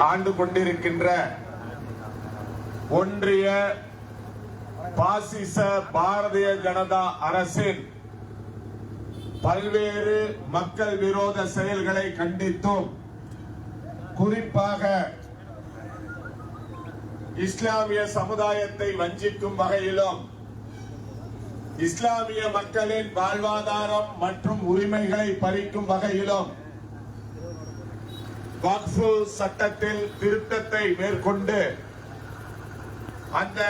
ஆண்டு கொண்டிருக்கின்ற ஒன்றிய பாசிச பாரதிய ஜனதா அரசின் பல்வேறு மக்கள் விரோத செயல்களை கண்டித்தும், குறிப்பாக இஸ்லாமிய சமுதாயத்தை வஞ்சிக்கும் வகையிலும், இஸ்லாமிய மக்களின் வாழ்வாதாரம் மற்றும் உரிமைகளை பறிக்கும் வகையிலும் வக்ஃபு சட்டத்தில் திருத்தத்தை மேற்கொண்டு அந்த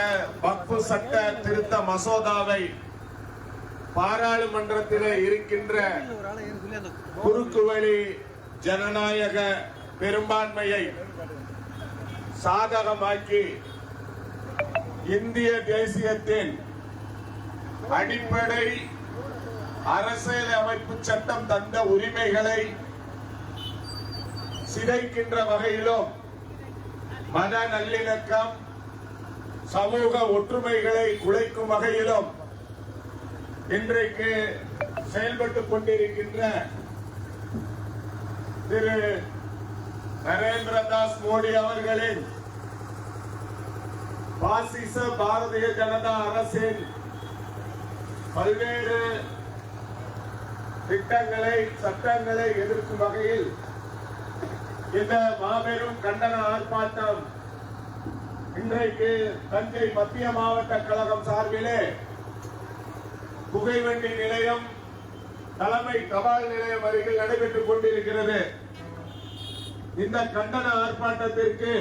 வக்ஃபு சட்ட திருத்த மசோதாவை பாராளுமன்றத்தில் இருக்கின்ற குறுக்குவழி ஜனநாயக பெரும்பான்மையை சாதகமாக்கி இந்திய தேசியத்தின் அடிப்படை அரசியலமைப்பு சட்டம் தந்த உரிமைகளை சிதைக்கின்ற வகையிலும், மத நல்லிணக்கம் சமூக ஒற்றுமைகளை குலைக்கும் வகையிலும் இன்றைக்கு செயல்பட்டுக் கொண்டிருக்கின்ற திரு நரேந்திர தாஸ் மோடி அவர்களின் பாசிச பாரதிய ஜனதா அரசின் பல்வேறு திட்டங்களை சட்டங்களை எதிர்க்கும் வகையில் இந்த மாபெரும் கண்டன ஆர்ப்பாட்டம் இன்றைக்கு தஞ்சை மத்திய மாவட்ட கழகம் சார்பிலே புகைவண்டி நிலையம் தலைமை தபால் நிலையம் அருகில் நடைபெற்றுக் கொண்டிருக்கிறது. இந்த கண்டன ஆர்ப்பாட்டத்திற்கு